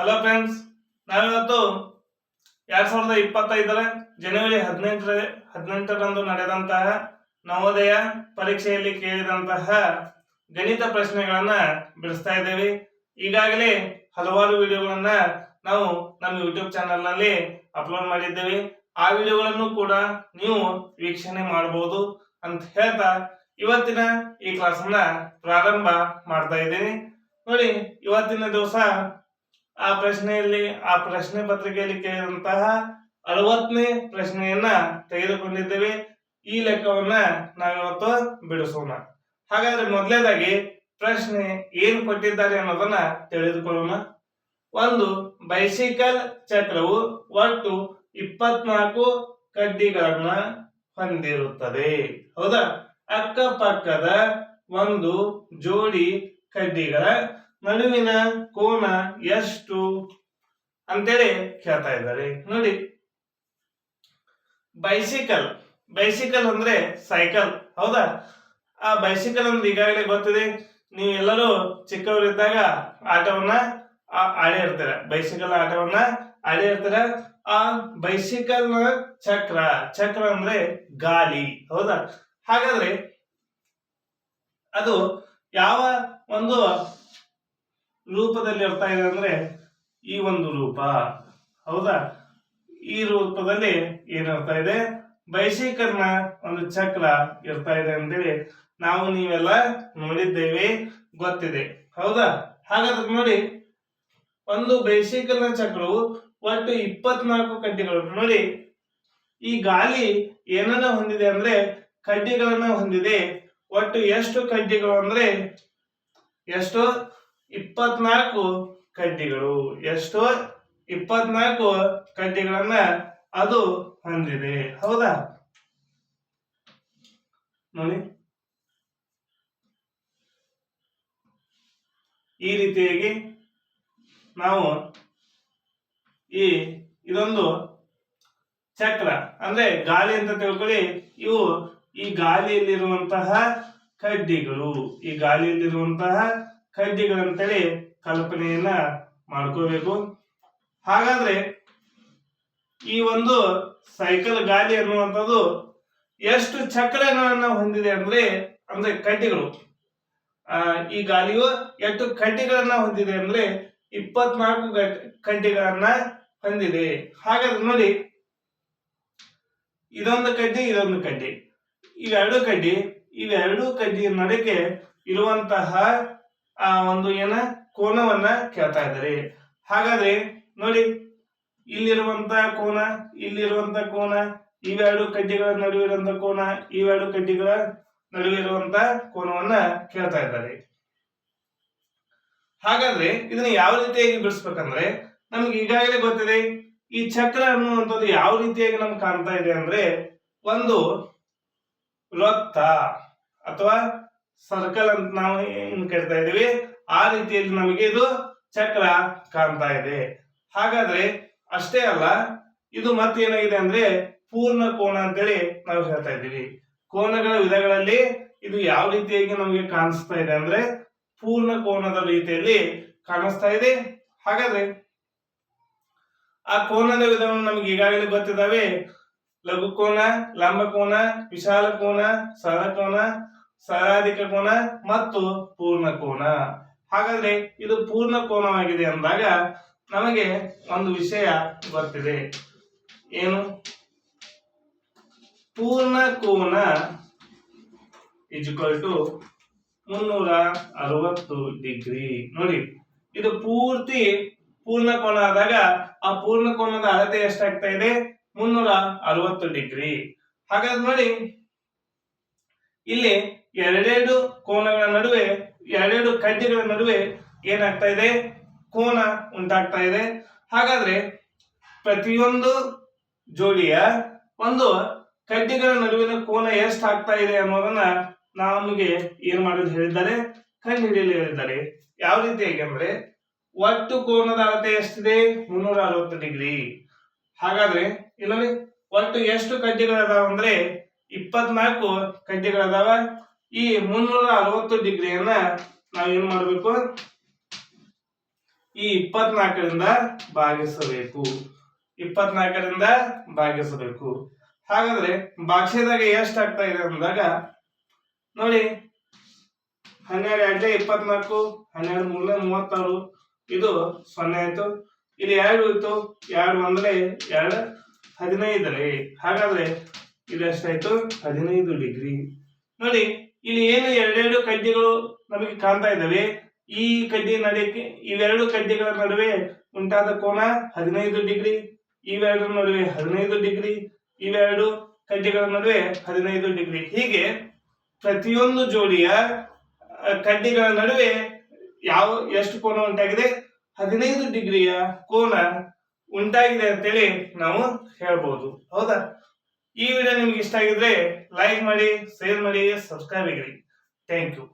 Hello friends, ನಾವಿವತ್ತು 2025 ಜನವರಿ 18ರಂದು ನಡೆದಂತಹ ನವೋದಯ ಪರೀಕ್ಷೆಯಲ್ಲಿ ಕೇಳಿದಂತಹ ಗಣಿತ ಪ್ರಶ್ನೆಗಳನ್ನ ಬಿಡಿಸ್ತಾ ಇದ್ದೇವೆ. ಈಗಾಗಲೇ ಹಲವಾರು ವಿಡಿಯೋಗಳನ್ನ ನಾವು ನಮ್ಮ ಯೂಟ್ಯೂಬ್ ಚಾನೆಲ್ ನಲ್ಲಿ ಅಪ್ಲೋಡ್ ಮಾಡಿದ್ದೇವೆ. ಆ ವಿಡಿಯೋಗಳನ್ನು ಕೂಡ ನೀವು ವೀಕ್ಷಣೆ ಮಾಡಬಹುದು ಅಂತ ಹೇಳ್ತಾ ಇವತ್ತಿನ ಈ ಕ್ಲಾಸ್ ಅನ್ನ ಪ್ರಾರಂಭ ಮಾಡ್ತಾ ಇದ್ದೀನಿ. ನೋಡಿ, ಇವತ್ತಿನ ದಿವಸ ಆ ಪ್ರಶ್ನೆ ಪತ್ರಿಕೆಯಲ್ಲಿ ಕೇಳಿದಂತಹ 60ನೇ ಪ್ರಶ್ನೆಯನ್ನ ತೆಗೆದುಕೊಂಡಿದ್ದೇವೆ. ಈ ಲೆಕ್ಕವನ್ನ ನಾವಿವತ್ತು ಬಿಡಿಸೋಣ. ಹಾಗಾದ್ರೆ ಮೊದಲನೇದಾಗಿ ಪ್ರಶ್ನೆ ಏನು ಕೊಟ್ಟಿದ್ದಾರೆ ಅನ್ನೋದನ್ನ ತಿಳಿದುಕೊಳ್ಳೋಣ. ಒಂದು ಬೈಸಿಕಲ್ ಚಕ್ರವು ಒಟ್ಟು 24 ಕಡ್ಡಿಗಳನ್ನ ಹೊಂದಿರುತ್ತದೆ. ಹೌದಾ? ಅಕ್ಕಪಕ್ಕದ ಒಂದು ಜೋಡಿ ಕಡ್ಡಿಗಳ ನಡುವಿನ ಕೋನ ಎಷ್ಟು ಅಂತೇಳಿ ಕೇಳ್ತಾ ಇದ್ದಾರೆ. ನೋಡಿ, ಬೈಸಿಕಲ್ ಅಂದ್ರೆ ಸೈಕಲ್. ಹೌದಾ? ಆ ಬೈಸಿಕಲ್ ಅಂದ್ರೆ ಈಗಾಗಲೇ ಗೊತ್ತಿದೆ. ನೀವೆಲ್ಲರೂ ಚಿಕ್ಕವರಿದ್ದಾಗ ಆಟವನ್ನ ಆಡೇ ಇರ್ತೀರ. ಬೈಸಿಕಲ್ ಆಟವನ್ನ ಆಡೇ ಇರ್ತೀರ. ಆ ಬೈಸಿಕಲ್ ಚಕ್ರ ಅಂದ್ರೆ ಗಾಲಿ. ಹೌದಾ? ಹಾಗಾದ್ರೆ ಅದು ಯಾವ ಒಂದು ರೂಪದಲ್ಲಿ ಇರ್ತಾ ಇದೆ ಅಂದ್ರೆ ಈ ಒಂದು ರೂಪ. ಹೌದಾ? ಈ ರೂಪದಲ್ಲಿ ಏನಿರ್ತಾ ಇದೆ? ಬೈಸಿಕಲ್ ನ ಒಂದು ಚಕ್ರ ಇರ್ತಾ ಇದೆ ಅಂತೇಳಿ ನಾವು ನೀವೆಲ್ಲ ನೋಡಿದ್ದೇವೆ, ಗೊತ್ತಿದೆ. ಹೌದಾ? ಹಾಗಾದ್ರೆ ನೋಡಿ, ಒಂದು ಬೈಸಿಕಲ್ ನ ಚಕ್ರವು ಒಟ್ಟು 24 ಕಡ್ಡಿಗಳು. ನೋಡಿ, ಈ ಗಾಲಿ ಏನನ್ನ ಹೊಂದಿದೆ ಅಂದ್ರೆ ಕಡ್ಡಿಗಳನ್ನ ಹೊಂದಿದೆ. ಒಟ್ಟು ಎಷ್ಟು ಕಡ್ಡಿಗಳು ಅಂದ್ರೆ ಎಷ್ಟು? 24 ಕಡ್ಡಿಗಳು. ಎಷ್ಟು? 24 ಕಡ್ಡಿಗಳನ್ನ ಅದು ಹೊಂದಿದೆ. ಹೌದಾ? ನೋಡಿ, ಈ ರೀತಿಯಾಗಿ ನಾವು ಇದೊಂದು ಚಕ್ರ ಅಂದ್ರೆ ಗಾಲಿ ಅಂತ ತಿಳ್ಕೊಳ್ಳಿ. ಈ ಗಾಲಿಯಲ್ಲಿರುವಂತಹ ಕಡ್ಡಿಗಳು, ಈ ಗಾಲಿಯಲ್ಲಿರುವಂತಹ ಕಡ್ಡಿಗಳಂತೇಳಿ ಕಲ್ಪನೆಯನ್ನ ಮಾಡ್ಕೋಬೇಕು. ಹಾಗಾದ್ರೆ ಈ ಒಂದು ಸೈಕಲ್ ಗಾಲಿ ಅನ್ನುವಂಥದ್ದು ಎಷ್ಟು ಚಕ್ರಗಳನ್ನ ಹೊಂದಿದೆ ಅಂದ್ರೆ ಕಡ್ಡಿಗಳು. ಈ ಗಾಲಿಯು ಎಷ್ಟು ಕಡ್ಡಿಗಳನ್ನ ಹೊಂದಿದೆ ಅಂದ್ರೆ 24 ಕಡ್ಡಿಗಳನ್ನ ಹೊಂದಿದೆ. ಹಾಗಾದ್ರೆ ನೋಡಿ, ಇದೊಂದು ಕಡ್ಡಿ, ಇವೆರಡು ಕಡ್ಡಿ ನಡುವೆ ಇರುವಂತಹ ಒಂದು ಕೋನವನ್ನ ಕೇಳ್ತಾ ಇದ್ದಾರೆ. ಹಾಗಾದ್ರೆ ನೋಡಿ, ಇಲ್ಲಿರುವಂತಹ ಕೋನ, ಇವೆರಡು ಕಡ್ಡಿಗಳ ನಡುವೆ ಇರುವಂತಹ ಕೋನ, ಇವೆರಡು ಕಡ್ಡಿಗಳ ನಡುವೆ ಇರುವಂತಹ ಕೋನವನ್ನ ಕೇಳ್ತಾ ಇದ್ದಾರೆ. ಹಾಗಾದ್ರೆ ಇದನ್ನ ಯಾವ ರೀತಿಯಾಗಿ ಬಿಡಿಸ್ಬೇಕಂದ್ರೆ ನಮ್ಗೆ ಈಗಾಗಲೇ ಗೊತ್ತಿದೆ. ಈ ಚಕ್ರ ಅನ್ನುವಂಥದ್ದು ಯಾವ ರೀತಿಯಾಗಿ ನಮ್ಗೆ ಕಾಣ್ತಾ ಇದೆ ಅಂದ್ರೆ ಒಂದು ವೃತ್ತ ಅಥವಾ ಸರ್ಕಲ್ ಅಂತ ನಾವು ಏನ್ ಕೇಳ್ತಾ ಇದೀವಿ, ಆ ರೀತಿಯಲ್ಲಿ ನಮಗೆ ಇದು ಚಕ್ರ ಕಾಣ್ತಾ ಇದೆ. ಹಾಗಾದ್ರೆ ಅಷ್ಟೇ ಅಲ್ಲ, ಇದು ಮತ್ತೇನಾಗಿದೆ ಅಂದ್ರೆ ಪೂರ್ಣ ಕೋನ ಅಂತೇಳಿ ನಾವು ಹೇಳ್ತಾ ಇದ್ದೀವಿ. ಕೋನಗಳ ವಿಧಗಳಲ್ಲಿ ಇದು ಯಾವ ರೀತಿಯಾಗಿ ನಮಗೆ ಕಾಣಿಸ್ತಾ ಇದೆ ಅಂದ್ರೆ ಪೂರ್ಣ ಕೋನದ ರೀತಿಯಲ್ಲಿ ಕಾಣಿಸ್ತಾ ಇದೆ. ಹಾಗಾದ್ರೆ ಆ ಕೋನದ ವಿಧವನ್ನು ನಮ್ಗೆ ಈಗಾಗಲೇ ಗೊತ್ತಿದ್ದಾವೆ. ಲಘು ಕೋನ, ಲಂಬ ಕೋನ, ವಿಶಾಲ ಕೋನ, ಸರಳ ಕೋನ, ಸರಳಾಧಿಕ ಕೋನ ಮತ್ತು ಪೂರ್ಣ ಕೋನ. ಹಾಗಾದ್ರೆ ಇದು ಪೂರ್ಣ ಕೋನವಾಗಿದೆ ಅಂದಾಗ ನಮಗೆ ಒಂದು ವಿಷಯ ಗೊತ್ತಿದೆ. ಏನು? ಪೂರ್ಣ ಕೋನ = 360 ಡಿಗ್ರಿ. ನೋಡಿ, ಇದು ಪೂರ್ತಿ ಪೂರ್ಣ ಕೋನ ಆದಾಗ ಆ ಪೂರ್ಣ ಕೋನದ ಅಳತೆ ಎಷ್ಟಾಗ್ತಾ ಇದೆ? 360 ಡಿಗ್ರಿ. ಹಾಗಾದ್ರೆ ನೋಡಿ, ಇಲ್ಲಿ ಎರಡೆರಡು ಕೋನಗಳ ನಡುವೆ, ಎರಡೆರಡು ಕಡ್ಡಿಗಳ ನಡುವೆ ಏನಾಗ್ತಾ ಇದೆ? ಕೋನ ಉಂಟಾಗ್ತಾ ಇದೆ. ಹಾಗಾದ್ರೆ ಪ್ರತಿಯೊಂದು ಜೋಡಿಯ ಒಂದು ಕಡ್ಡಿಗಳ ನಡುವಿನ ಕೋನ ಎಷ್ಟಾಗ್ತಾ ಇದೆ ಅನ್ನೋದನ್ನ ನಮಗೆ ಏನ್ ಮಾಡೋದು ಹೇಳಿದ್ದಾರೆ? ಕಂಡು ಹಿಡಿಯಲು ಹೇಳಿದ್ದಾರೆ. ಯಾವ ರೀತಿಯಾಗಿ ಅಂದ್ರೆ ಒಟ್ಟು ಕೋನದ ಅಳತೆ ಎಷ್ಟಿದೆ? 360 ಡಿಗ್ರಿ. ಹಾಗಾದ್ರೆ ಇಲ್ಲಿ ಒಟ್ಟು ಎಷ್ಟು ಕಡ್ಡಿಗಳದಾವ ಅಂದ್ರೆ 24 ಕಡ್ಡಿಗಳದಾವ. ಈ 360 ಡಿಗ್ರಿಯನ್ನ ನಾವೇನ್ ಮಾಡ್ಬೇಕು? ಈ 24ರಿಂದ ಭಾಗಿಸಬೇಕು. 24ರಿಂದ ಭಾಗಿಸಬೇಕು. ಹಾಗಾದ್ರೆ ಭಾಗಿಸಿದಾಗ ಎಷ್ಟು ಆಗ್ತಾ ಇದೆ ಅಂದಾಗ ನೋಡಿ, 12 × 24, 12 × 36, ಇದು 0 ಆಯ್ತು. ಇಲ್ಲಿ 2 ಇತ್ತು, 2 1 2 15. ಹಾಗಾದ್ರೆ ಇದು ಎಷ್ಟಾಯ್ತು? 15 ಡಿಗ್ರಿ. ನೋಡಿ, ಇಲ್ಲಿ ಏನು ಎರಡೆರಡು ಕಡ್ಡಿಗಳು ನಮಗೆ ಕಾಣ್ತಾ ಇದ್ದಾವೆ. ಈ ಕಡ್ಡಿ ನಡುವೆ, ಇವೆರಡು ಕಡ್ಡಿಗಳ ನಡುವೆ ಉಂಟಾದ ಕೋನ 15 ಡಿಗ್ರಿ. ಇವೆರಡರ ನಡುವೆ 15 ಡಿಗ್ರಿ. ಇವೆರಡು ಕಡ್ಡಿಗಳ ನಡುವೆ 15 ಡಿಗ್ರಿ. ಹೀಗೆ ಪ್ರತಿಯೊಂದು ಜೋಡಿಯ ಕಡ್ಡಿಗಳ ನಡುವೆ ಎಷ್ಟು ಕೋನ ಉಂಟಾಗಿದೆ? 15 ಡಿಗ್ರಿಯ ಕೋನ ಉಂಟಾಗಿದೆ ಅಂತೇಳಿ ನಾವು ಹೇಳ್ಬೋದು. ಹೌದಾ? ಈ ವಿಡಿಯೋ ನಿಮ್ಗೆ ಇಷ್ಟ ಆಗಿದ್ರೆ ಲೈಕ್ ಮಾಡಿ, ಶೇರ್ ಮಾಡಿ, ಸಬ್ಸ್ಕ್ರೈಬ್ ಆಗಿರಿ. Thank you.